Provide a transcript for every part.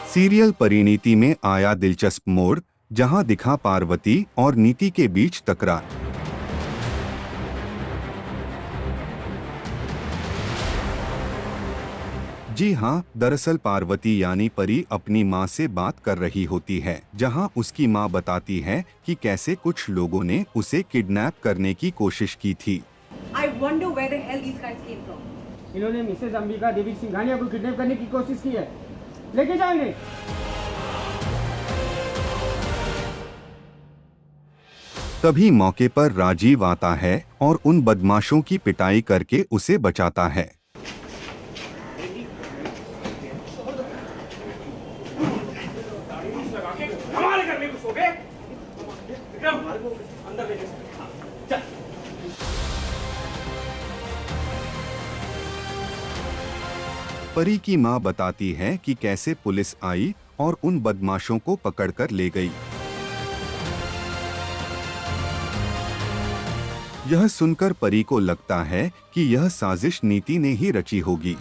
Serial Parineeti में आया दिलचस्प मोड़, जहां दिखा पार्वती और नीति के बीच तकरार। जी हाँ, दरअसल पार्वती यानी परी अपनी माँ से बात कर रही होती है, जहाँ उसकी माँ बताती है कि कैसे कुछ लोगों ने उसे किडनैप करने की कोशिश की थी। I wonder where the hell these guys came from. इन्होंने मिसेस अंबिका देवी सिंघानिया को किडनैप करने की कोशिश की है। लेके जाओ इन्हें। तभी मौके पर राजीव आता है और उन बदमाशों की पिटाई करके उसे बचाता है। हमारे घर में घुसोगे? विक्रम, अंदर ले चल। परी की माँ बताती है कि कैसे पुलिस आई और उन बदमाशों को पकड़कर ले गई। यह सुनकर परी को लगता है कि यह साजिश नीति ने ही रची होगी।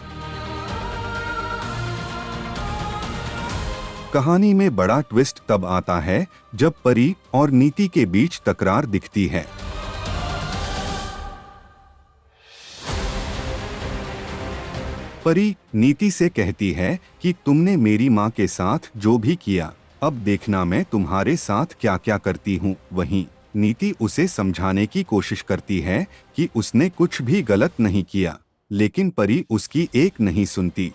कहानी में बड़ा ट्विस्ट तब आता है जब परी और नीति के बीच तकरार दिखती है। परी नीति से कहती है कि तुमने मेरी माँ के साथ जो भी किया, अब देखना मैं तुम्हारे साथ क्या क्या करती हूँ। वहीं नीति उसे समझाने की कोशिश करती है कि उसने कुछ भी गलत नहीं किया, लेकिन परी उसकी एक नहीं सुनती।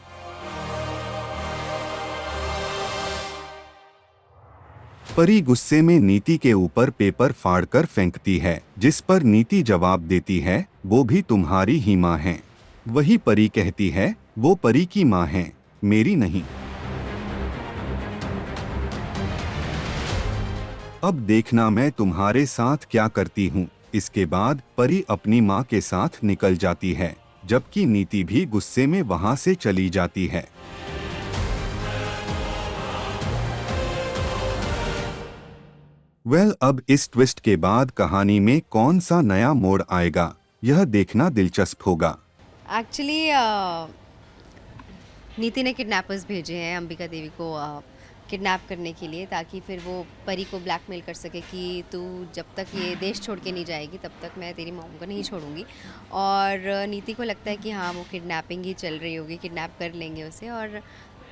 परी गुस्से में नीति के ऊपर पेपर फाड़कर फेंकती है, जिस पर नीति जवाब देती है, वो भी तुम्हारी ही माँ है। वही परी कहती है, वो परी की माँ है, मेरी नहीं। अब देखना मैं तुम्हारे साथ क्या करती हूँ। इसके बाद परी अपनी माँ के साथ निकल जाती है, जबकि नीति भी गुस्से में वहां से चली जाती है। अब इस ट्विस्ट के बाद कहानी में कौन सा नया मोड़ आएगा, यह देखना दिलचस्प होगा। एक्चुअली नीति ने किडनैपर्स भेजे हैं अंबिका देवी को किडनैप करने के लिए, ताकि फिर वो परी को ब्लैकमेल कर सके कि तू जब तक ये देश छोड़ के नहीं जाएगी तब तक मैं तेरी मॉम को नहीं छोड़ूंगी। और नीति को लगता है कि हाँ, वो किडनैपिंग ही चल रही होगी, किडनैप कर लेंगे उसे। और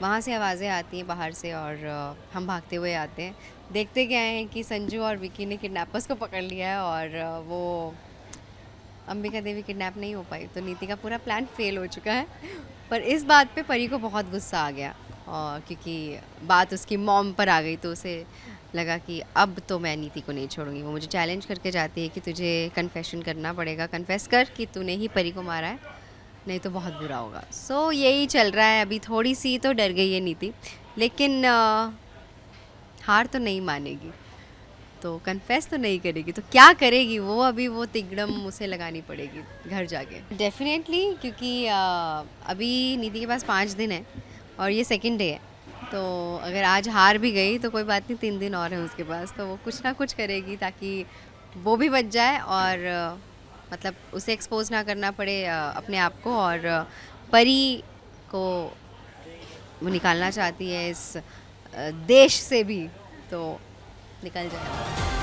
वहाँ से आवाज़ें आती हैं बाहर से और हम भागते हुए आते हैं। देखते क्या हैं कि संजू और विकी ने किडनैपर्स को पकड़ लिया है और वो अंबिका देवी किडनैप नहीं हो पाई, तो नीति का पूरा प्लान फेल हो चुका है। पर इस बात पे परी को बहुत गुस्सा आ गया, और क्योंकि बात उसकी मॉम पर आ गई, तो उसे लगा कि अब तो मैं नीति को नहीं छोड़ूंगी। वो मुझे चैलेंज करके जाती है कि तुझे कन्फेशन करना पड़ेगा, कन्फेस कर कि तूने ही परी को मारा है, नहीं तो बहुत बुरा होगा। सो यही चल रहा है अभी। थोड़ी सी तो डर गई है नीति, लेकिन हार तो नहीं मानेगी, तो कन्फेस तो नहीं करेगी। तो क्या करेगी वो, अभी वो तिगड़म उसे लगानी पड़ेगी घर जाके डेफिनेटली, क्योंकि अभी नीति के पास 5 दिन है और ये सेकंड डे है। तो अगर आज हार भी गई तो कोई बात नहीं, 3 दिन और है उसके पास, तो वो कुछ ना कुछ करेगी ताकि वो भी बच जाए और मतलब उसे एक्सपोज ना करना पड़े अपने आप को। और परी को वो निकालना चाहती है इस देश से भी, तो निकल जाए।